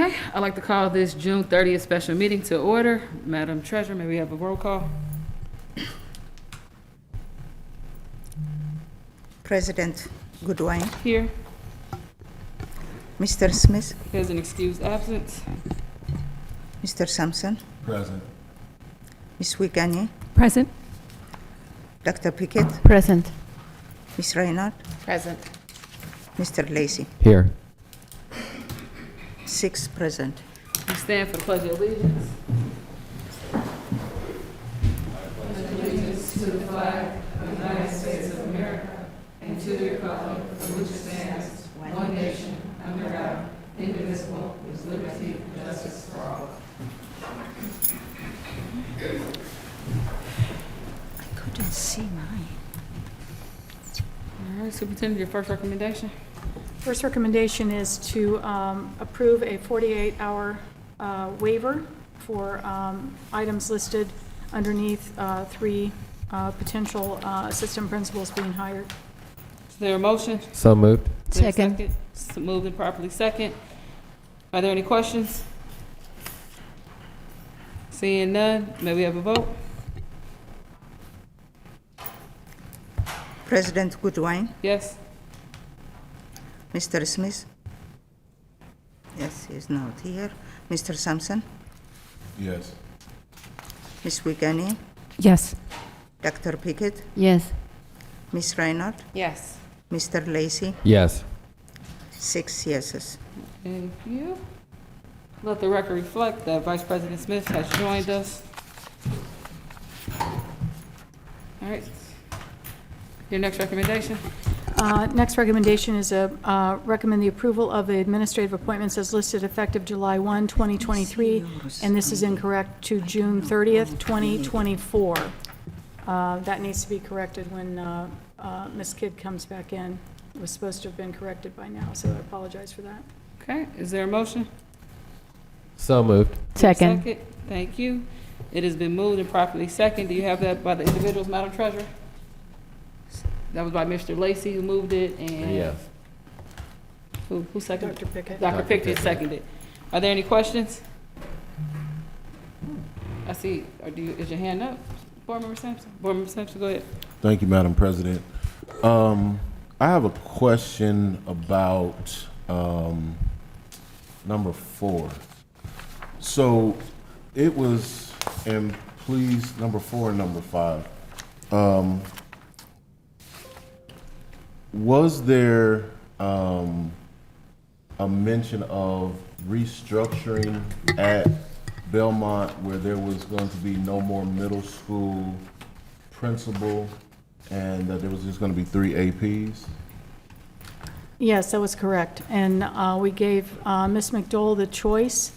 Okay, I'd like to call this June 30th special meeting to order. Madam Treasurer, may we have a roll call? President Goodwin, Here. Mr. Smith, There's an excused absence. Mr. Sampson, Present. Ms. Wiegany, Present. Dr. Pickett, Present. Ms. Reinhardt, Present. Mr. Lacy. Here. 6 present. We stand for the Pledge of Allegiance. I couldn't see mine. All right, Superintendent, your first recommendation? First recommendation is to approve a 48-hour waiver for items listed underneath 3 potential assistant principals being hired. Is there a motion? So moved. Is there a second? Moved and properly second. Are there any questions? Seeing none, may we have a vote? President Goodwin, Yes? Mr. Smith. Yes, he is not here. Mr. Sampson, Yes. Ms. Wiegany, Yes. Dr. Pickett, Yes. Ms. Reinhardt, Yes. Mr. Lacy. Yes. 6 yeses. Thank you. Let the record reflect that Vice President Smith has joined us. All right. Your next recommendation? Next recommendation is recommend the approval of the administrative appointments as listed effective July 1, 2023, and this is incorrect, to June 30th, 2024. That needs to be corrected when Ms. Kidd comes back in. It was supposed to have been corrected by now, so I apologize for that. Okay, is there a motion? So moved. Second. Thank you. It has been moved and properly second. Do you have that by the individuals, Madam Treasurer? That was by Mr. Lacy who moved it, and Yes. who seconded? Dr. Pickett. Dr. Dr. Pickett Pickett. seconded. Are there any questions? I see, is your hand up? Board Member Sampson? Board Member Sampson, go ahead. Thank you, Madam President. I have a question about number 4. So it was, and please, number 4 and number 5. Was there a mention of restructuring at Belmont where there was going to be no more middle school principal and that there was just going to be 3 APs? Yes, that was correct. And we gave Ms. McDole the choice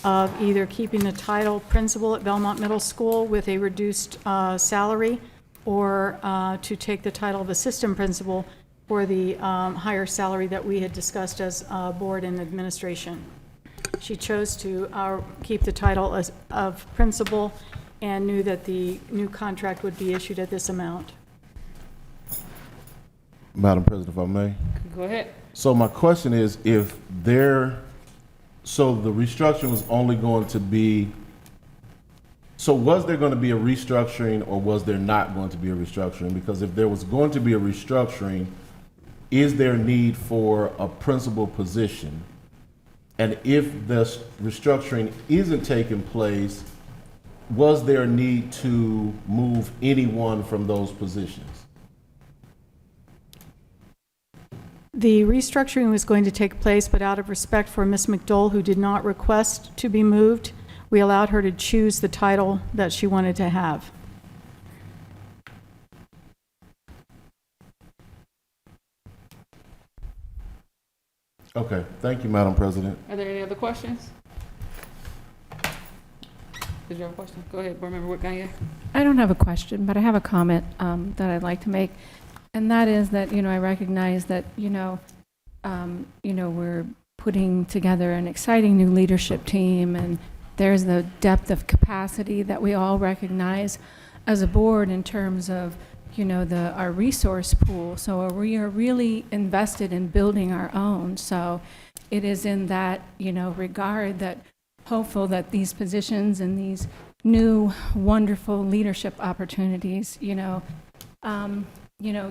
of either keeping the title principal at Belmont Middle School with a reduced salary, or to take the title of assistant principal for the higher salary that we had discussed as board and administration. She chose to keep the title of principal and knew that the new contract would be issued at this amount. Madam President, if I may. Go ahead. So my question is, so the restructuring was only going to be, so was there going to be a restructuring or was there not going to be a restructuring? Because if there was going to be a restructuring, is there need for a principal position? And if the restructuring isn't taking place, was there a need to move anyone from those positions? The restructuring was going to take place, but out of respect for Ms. McDole, who did not request to be moved, we allowed her to choose the title that she wanted to have. Okay, thank you, Madam President. Are there any other questions? Did you have a question? Go ahead, Board Member Wiegany. I don't have a question, but I have a comment that I'd like to make, and that is that, I recognize that, we're putting together an exciting new leadership team, and there's the depth of capacity that we all recognize as a board in terms of, our resource pool. So we are really invested in building our own. So, it is in that, regard that hopeful that these positions and these new wonderful leadership opportunities,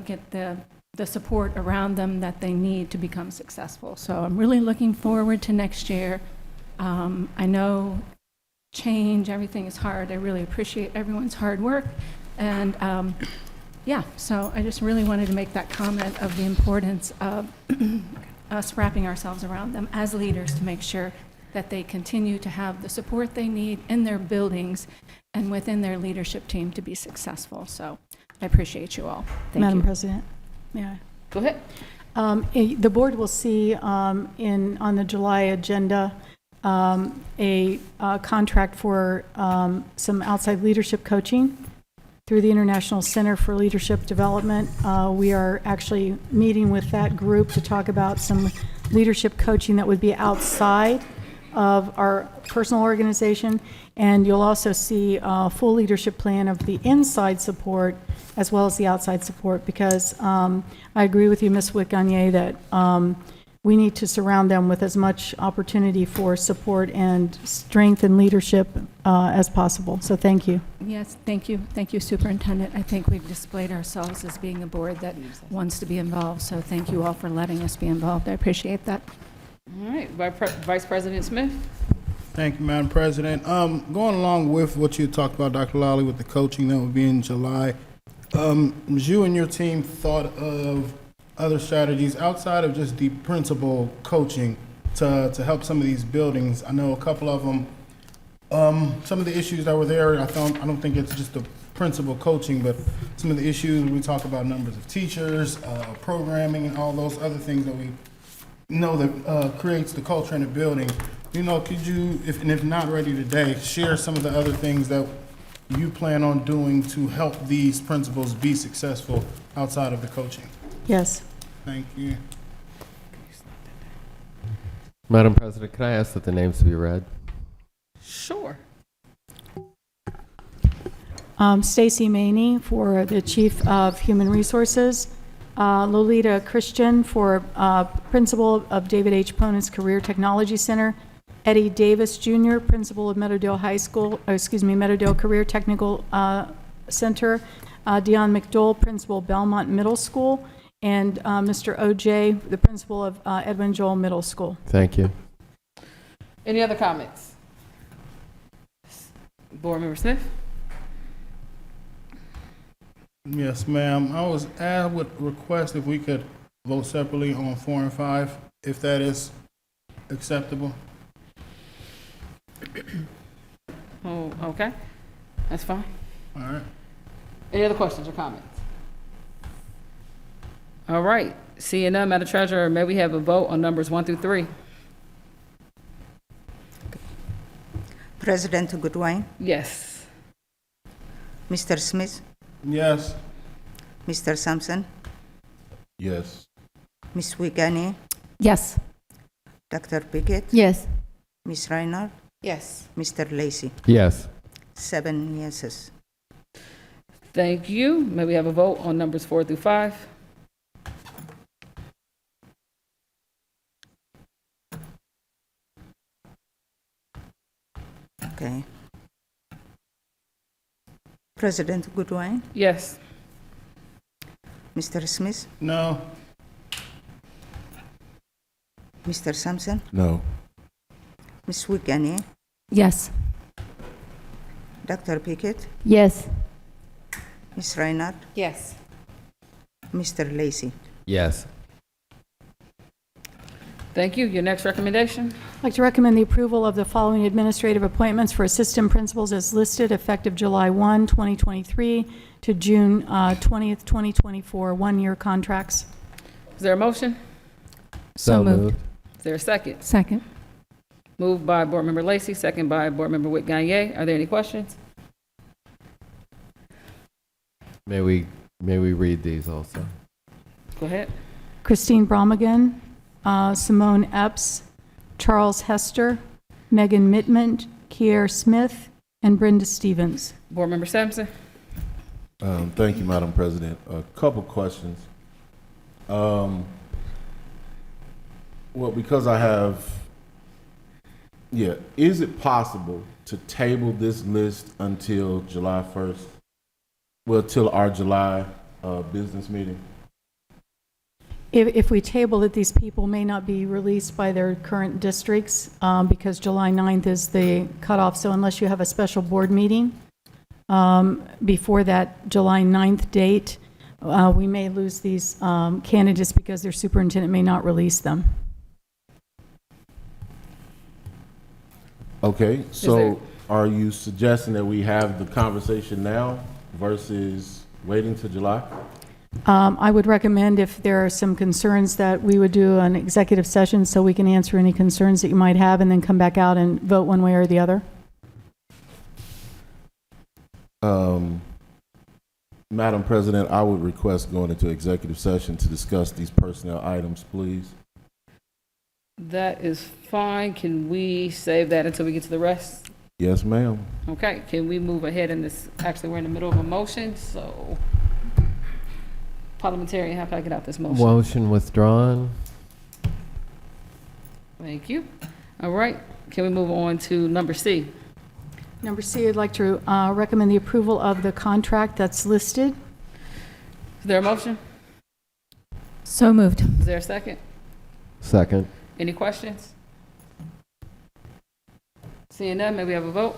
get the support around them that they need to become successful. So I'm really looking forward to next year. I know change, everything is hard. I really appreciate everyone's hard work. And so I just really wanted to make that comment of the importance of us wrapping ourselves around them as leaders to make sure that they continue to have the support they need in their buildings and within their leadership team to be successful. So I appreciate you all. Thank Madam you. President, may I? Go ahead. The board will see on the July agenda a contract for some outside leadership coaching through the International Center for Leadership Development. We are actually meeting with that group to talk about some leadership coaching that would be outside of our personal organization. And you'll also see a full leadership plan of the inside support as well as the outside support, because I agree with you, Ms. Wick-Gagne, that we need to surround them with as much opportunity for support and strength and leadership as possible. So thank you. Yes, thank you. Thank you, Superintendent. I think we've displayed ourselves as being a board that wants to be involved, so thank you all for letting us be involved. I appreciate that. All right, Vice President Smith. Thank you, Madam President. Going along with what you talked about, Dr. Lally, with the coaching that will be in July, has you and your team thought of other strategies outside of just the principal coaching to help some of these buildings? I know a couple of them, some of the issues that were there, I don't think it's just the principal coaching, but some of the issues, we talk about numbers of teachers, programming, and all those other things that we know that creates the culture in the building. Could you, if not ready today, share some of the other things that you plan on doing to help these principals be successful outside of the coaching? Yes. Thank you. Madam President, can I ask that the names be read? Sure. Stacy Maney for the Chief of Human Resources, Lolita Christian for Principal of David H. Ponus Career Technology Center, Eddie Davis Jr., Principal of Meadowdale Meadowdale Career Technical Center, Dion McDowell, Principal Belmont Middle School, and Mr. O.J., the Principal of Edwin Joel Middle School. Thank you. Any other comments? Board Member Smith? Yes, ma'am. I would request if we could vote separately on 4 and 5, if that is acceptable. Oh, okay. That's fine. All right. Any other questions or comments? All right. Seeing none, Madam Treasurer, may we have a vote on numbers 1 through 3? President Goodwin, Yes. Mr. Smith, Yes. Mr. Sampson, Yes. Ms. Wick-Gagne, Yes. Dr. Pickett, Yes. Ms. Reinhardt, Yes. Mr. Lacy. Yes. 7 yeses. Thank you. May we have a vote on numbers 4 through 5? Okay. President Goodwin, Yes. Mr. Smith, No. Mr. Sampson, No. Ms. Wick-Gagne, Yes. Dr. Pickett, Yes. Ms. Reinhardt, Yes. Mr. Lacy. Yes. Thank you. Your next recommendation? I'd like to recommend the approval of the following administrative appointments for assistant principals as listed, effective July 1, 2023 to June 20th, 2024, one-year contracts. Is there a motion? So moved. Is there a second? Second. Moved by Board Member Lacy, second by Board Member Wick-Gagne. Are there any questions? May we read these also? Go ahead. Christine Bromagin, Simone Epps, Charles Hester, Megan Mittman, Kier Smith, and Brenda Stevens. Board Member Sampson? Thank you, Madam President. A couple questions. Well, because I have, yeah, is it possible to table this list until July 1st? Well, till our July business meeting? If we table it, these people may not be released by their current districts because July 9th is the cutoff. So unless you have a special board meeting before that July 9th date, we may lose these candidates because their superintendent may not release them. Okay, so are you suggesting that we have the conversation now versus waiting till July? I would recommend, if there are some concerns, that we would do an executive session so we can answer any concerns that you might have and then come back out and vote one way or the other. Madam President, I would request going into executive session to discuss these personnel items, please. That is fine. Can we save that until we get to the rest? Yes, ma'am. Okay, can we move ahead in this? Actually, we're in the middle of a motion, so parliamentarian, how can I get out this motion? Motion withdrawn. Thank you. All right, can we move on to number C? Number C, I'd like to recommend the approval of the contract that's listed. Is there a motion? So moved. Is there a second? Second. Any questions? Seeing none, may we have a vote?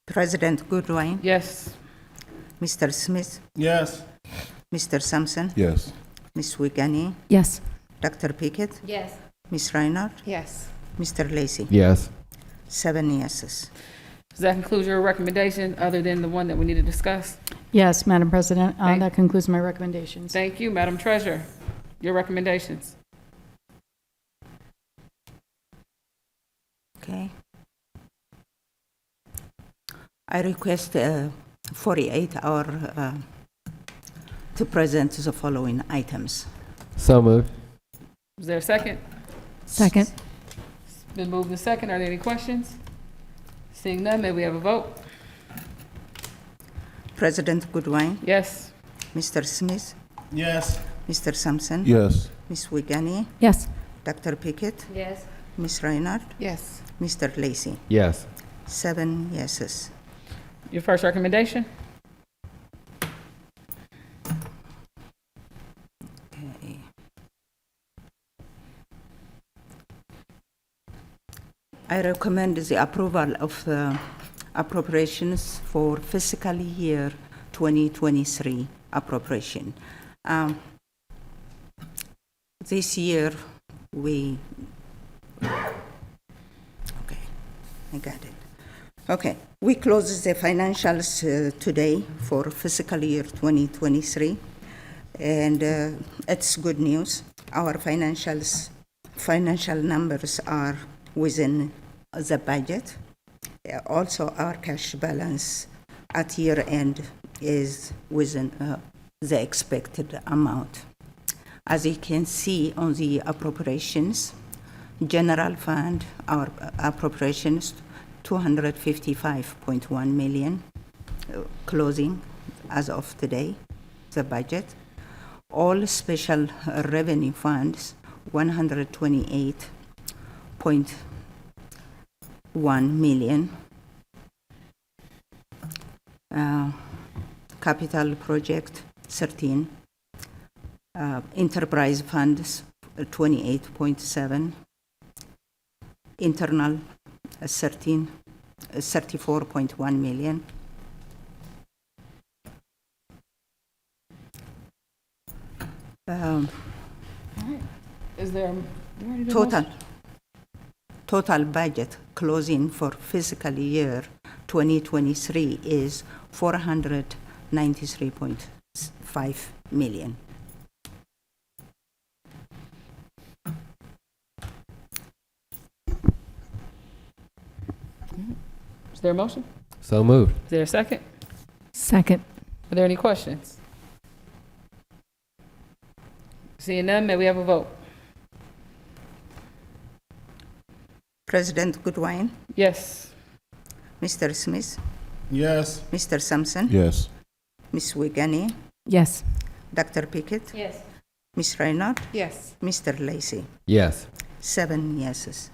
President Goodwin, Yes. Mr. Smith, Yes. Mr. Sampson, Yes. Ms. Wiegany, Yes. Dr. Pickett, Yes. Ms. Reinhardt, Yes. Mr. Lacy. Yes. 7 yeses. Does that conclude your recommendation, other than the one that we need to discuss? Yes, Madam President, Thank- that concludes my recommendations. Thank you, Madam Treasurer. Your recommendations. Okay. I request 48-hour to present the following items. So moved. Is there a second? Second. It's been moved and second. Are there any questions? Seeing none, may we have a vote? President Goodwin, Yes. Mr. Smith, Yes. Mr. Sampson, Yes. Ms. Wiegany, Yes. Dr. Pickett, Yes. Ms. Reinhardt, Yes. Mr. Lacy. Yes. 7 yeses. Your first recommendation? Okay. I recommend the approval of the appropriations for fiscal year 2023 appropriation. This year, okay, I got it. Okay, we close the financials today for fiscal year 2023, and it's good news. Our financial numbers are within the budget. Also, our cash balance at year end is within the expected amount. As you can see on the appropriations, general fund, our appropriations, 255.1 million, closing as of today, the budget. All special revenue funds, 128.1 million. Capital project, 13. Enterprise funds, 28.7. Internal, 34.1 million. Is there, you already did motion? Total budget closing for fiscal year 2023 is 493.5 million. Is there a motion? So moved. Is there a second? Second. Are there any questions? Seeing none, may we have a vote? President Goodwin, Yes. Mr. Smith, Yes. Mr. Sampson, Yes. Ms. Wiegany, Yes. Dr. Pickett, Yes. Ms. Reinhardt, Yes. Mr. Lacy. Yes. 7 yeses.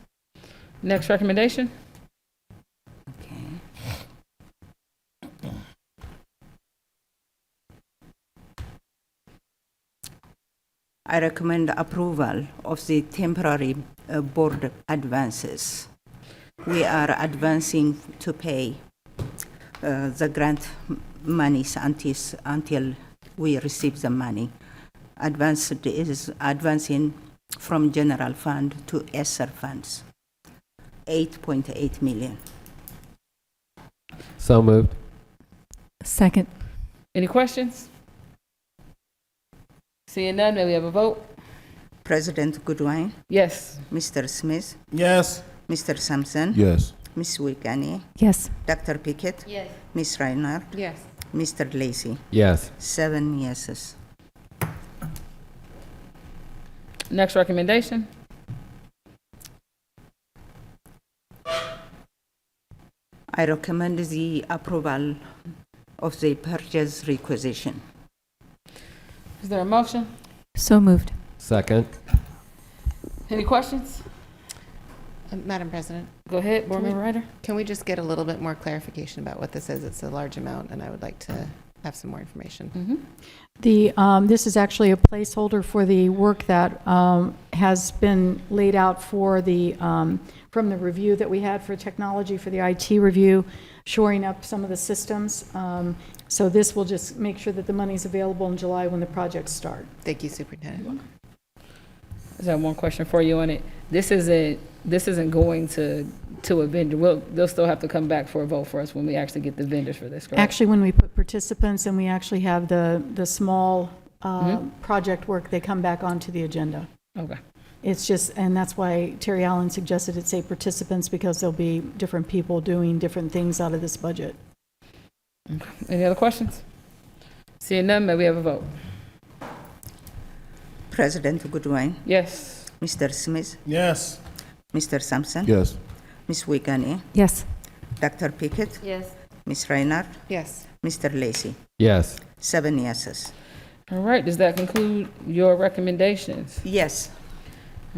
Next recommendation? Okay. I recommend approval of the temporary board advances. We are advancing to pay the grant monies until we receive the money. Advanced is advancing from general fund to ESSER funds, 8.8 million. So moved. Second. Any questions? Seeing none, may we have a vote? President Goodwin, Yes. Mr. Smith, Yes. Mr. Sampson, Yes. Ms. Wiegany, Yes. Dr. Pickett, Yes. Ms. Reinhardt, Yes. Mr. Lacy. Yes. 7 yeses. Next recommendation? I recommend the approval of the purchase requisition. Is there a motion? So moved. Second. Any questions? Madam President, Go ahead, Board Member Ryder. can we just get a little bit more clarification about what this is? It's a large amount, and I would like to have some more information. This is actually a placeholder for the work that has been laid out for the, from the review that we had for technology, for the IT review, shoring up some of the systems. So this will just make sure that the money's available in July when the projects start. Thank you, Superintendent. I just have one question for you on it. This isn't going to a vendor. They'll still have to come back for a vote for us when we actually get the vendors for this, correct? Actually, when we put participants and we actually have the small project work, they come back onto the agenda. Okay. It's just, and that's why Terry Allen suggested it say participants, because there'll be different people doing different things out of this budget. Any other questions? Seeing none, may we have a vote? President Goodwin, Yes. Mr. Smith, Yes. Mr. Sampson, Yes. Ms. Wiegany, Yes. Dr. Pickett, Yes. Ms. Reinhardt, Yes. Mr. Lacy. Yes. 7 yeses. All right, does that conclude your recommendations? Yes.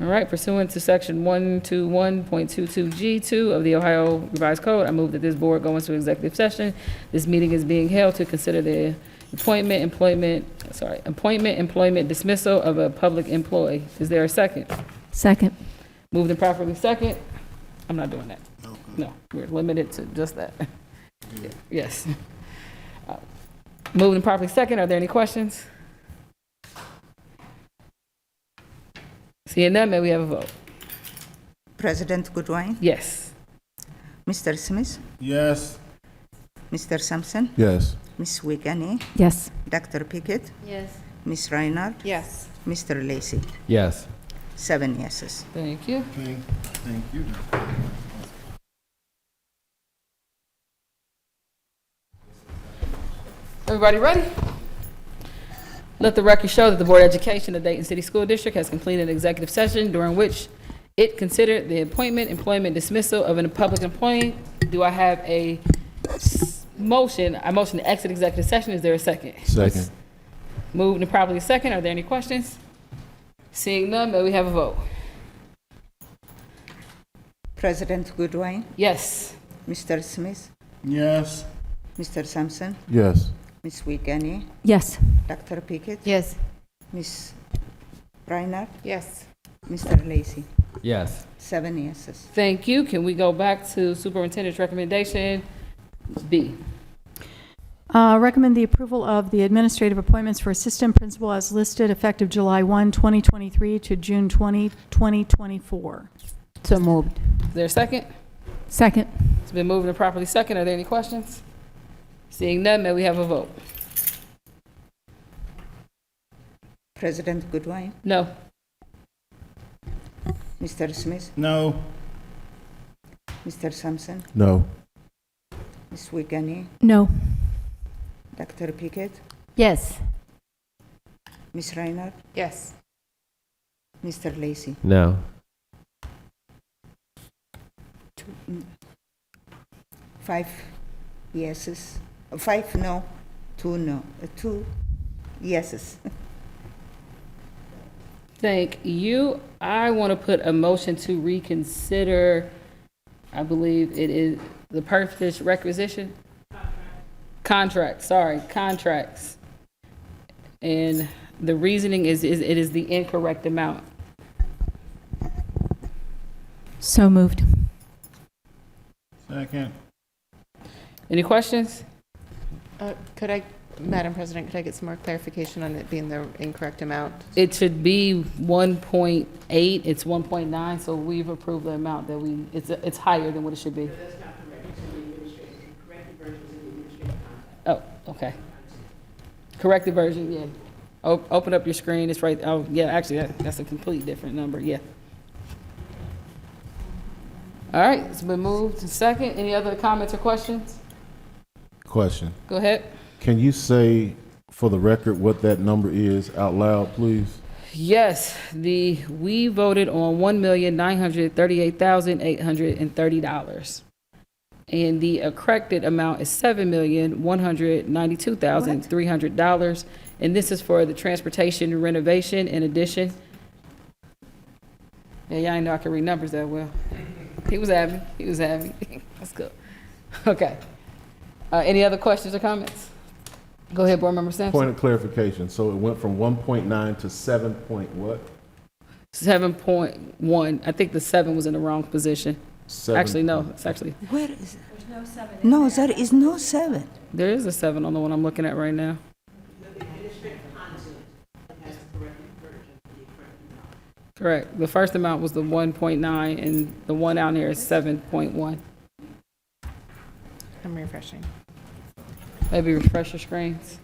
All right, pursuant to section 121.22G2 of the Ohio Revised Code, I move that this board go into executive session. This meeting is being held to consider the appointment, employment, dismissal of a public employee. Is there a second? Second. Moved and properly second. I'm not doing that. No, we're limited to just that. Yes. Moved and properly second. Are there any questions? Seeing none, may we have a vote? President Goodwin, Yes. Mr. Smith, Yes. Mr. Sampson, Yes. Ms. Wiegany, Yes. Dr. Pickett, Yes. Ms. Reinhardt, Yes. Mr. Lacy. Yes. 7 yeses. Thank you. Thank you. Everybody ready? Let the record show that the Board of Education of Dayton City School District has completed an executive session during which it considered the appointment, employment, dismissal of a public employee. Do I have a motion? I motion to exit executive session. Is there a second? Second. Moved and properly second. Are there any questions? Seeing none, may we have a vote? President Goodwin, Yes. Mr. Smith, Yes. Mr. Sampson, Yes. Ms. Wiegany, Yes. Dr. Pickett, Yes. Ms. Reinhardt, Yes. Mr. Lacy. Yes. 7 yeses. Thank you. Can we go back to Superintendent's recommendation B? Recommend the approval of the administrative appointments for assistant principal as listed effective July 1, 2023 to June 20, 2024. So moved. Is there a second? Second. It's been moved and properly second. Are there any questions? Seeing none, may we have a vote? President Goodwin, No. Mr. Smith, No. Mr. Sampson, No. Ms. Wiegany, No. Dr. Pickett, Yes. Ms. Reinhardt, Yes. Mr. Lacy. No. 5 yeses, 5 no, 2 no, 2 yeses. Thank you. I want to put a motion to reconsider, I believe it is the purchase requisition? Contracts, contracts. And the reasoning is it is the incorrect amount. So moved. Second. Any questions? Could I, Madam President, could I get some more clarification on it being the incorrect amount? It should be 1.8, it's 1.9, so we've approved the amount that it's higher than what it should be. Oh, okay. Corrected version, yeah. Open up your screen, it's right, oh, yeah, actually, that's a completely different number, yeah. All right, it's been moved to second. Any other comments or questions? Question. Go ahead. Can you say, for the record, what that number is out loud, please? Yes, we voted on $1,938,830. And the corrected amount is $7,192,300. And this is for the transportation renovation in addition. Yeah, y'all didn't know I could read numbers that well. He was having. That's good. Okay. Any other questions or comments? Go ahead, Board Member Sampson. Point of clarification. So it went from 1.9 to 7 point what? 7.1. I think the 7 was in the wrong position. Actually, no, it's actually, Where is it? No, there is no 7. there is a 7 on the one I'm looking at right now. Correct. The first amount was the 1.9 and the one down here is 7.1. I'm refreshing. Maybe refresh your screens.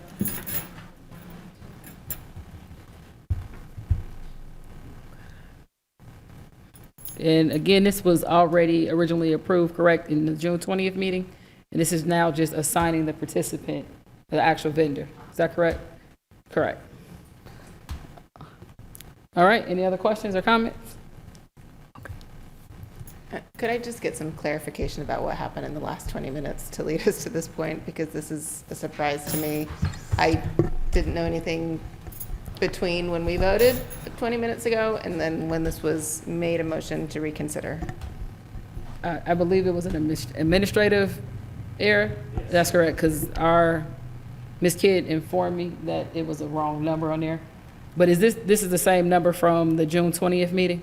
And again, this was already originally approved, correct, in the June 20th meeting? And this is now just assigning the participant, the actual vendor. Is that correct? Correct. All right, any other questions or comments? Could I just get some clarification about what happened in the last 20 minutes to lead us to this point? Because this is a surprise to me. I didn't know anything between when we voted 20 minutes ago and then when this was made a motion to reconsider. I believe it was an administrative error. That's correct, because our Ms. Kidd informed me that it was a wrong number on there. But is this is the same number from the June 20th meeting?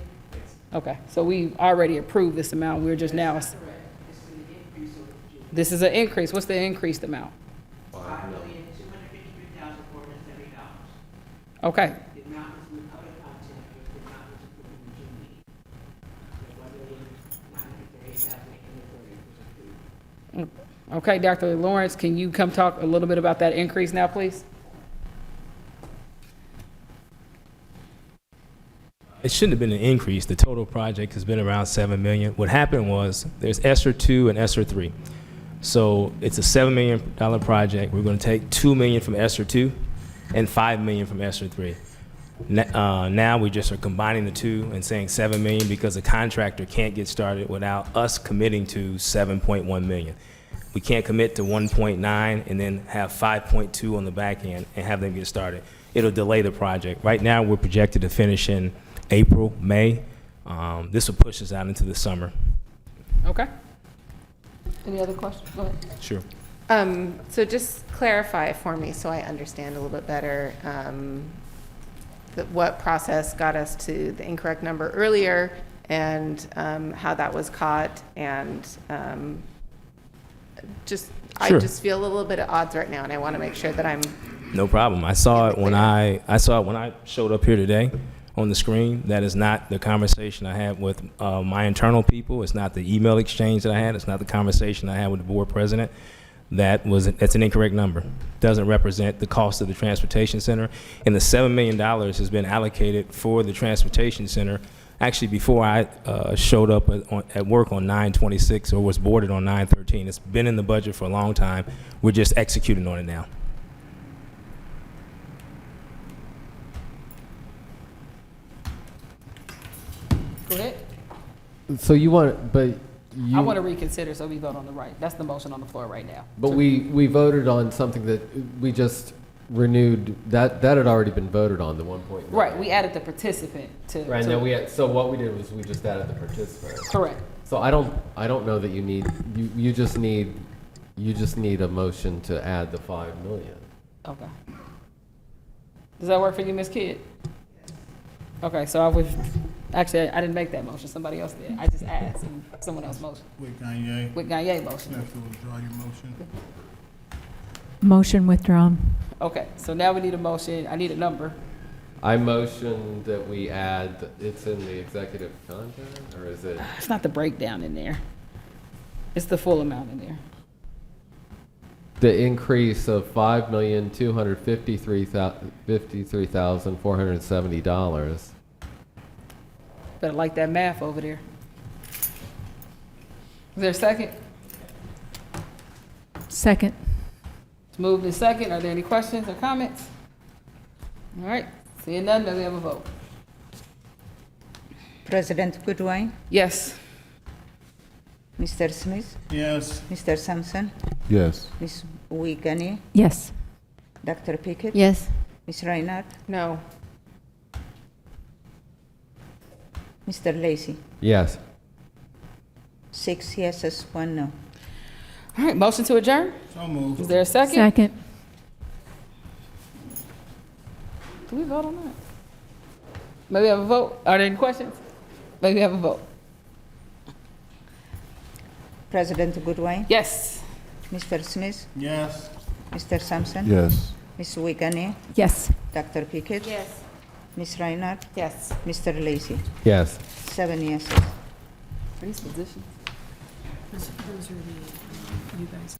Okay, so we already approved this amount. We're just now. This is an increase. What's the increased amount? Okay. Okay, Dr. Lawrence, can you come talk a little bit about that increase now, please? It shouldn't have been an increase. The total project has been around $7 million. What happened was there's ESSER 2 and ESSER 3. So it's a $7 million project. We're going to take $2 million from ESSER 2 and $5 million from ESSER 3. Now we just are combining the two and saying $7 million because a contractor can't get started without us committing to $7.1 million. We can't commit to 1.9 and then have 5.2 on the back end and have them get started. It'll delay the project. Right now we're projected to finish in April, May. This will push us out into the summer. Okay. Any other questions? Go ahead. Sure. So just clarify for me so I understand a little bit better what process got us to the incorrect number earlier and how that was caught and I Sure. just feel a little bit at odds right now and I want to make sure that I'm No problem. I saw it when I showed up here today on the screen. That is not the conversation I had with my internal people. It's not the email exchange that I had. It's not the conversation I had with the board president. That's an incorrect number. Doesn't represent the cost of the transportation center. And the $7 million has been allocated for the transportation center actually before I showed up at work on 9/26 or was boarded on 9/13. It's been in the budget for a long time. We're just executing on it now. Go ahead. So you want, but you. I want to reconsider, so we vote on the right. That's the motion on the floor right now. But we voted on something that we just renewed, that had already been voted on, the 1.9. Right, we added the participant to. Right, to- now so what we did was we just added the participant. Correct. So I don't know that you need, you just need a motion to add the 5 million. Okay. Does that work for you, Ms. Kidd? Okay, so I was, actually, I didn't make that motion, somebody else did. I just asked, and someone else motioned. With Gagne, With Gagne motion. you have to withdraw your motion. Motion withdrawn. Okay, so now we need a motion, I need a number. I motion that we add, it's in the executive content, or is it? It's not the breakdown in there. It's the full amount in there. The increase of $5,253,470. Better like that math over there. Is there a second? Second. It's moved in second. Are there any questions or comments? All right, seeing none, may we have a vote? President Goodwin, Yes. Mr. Smith, Yes. Mr. Sampson, Yes. Ms. Wiegany, Yes. Dr. Pickett, Yes. Ms. Reinhardt, No. Mr. Lacy. Yes. 6 yeses, 1 no. All right, motion to adjourn? So moved. Is there a second? Second. Do we vote on that? May we have a vote? Are there any questions? May we have a vote? President Goodwin, Yes. Mr. Smith, Yes. Mr. Sampson, Yes. Ms. Wiegany, Yes. Dr. Pickett, Yes. Ms. Reinhardt, Yes. Mr. Lacy. Yes. 7 yeses. These positions. Those are you guys.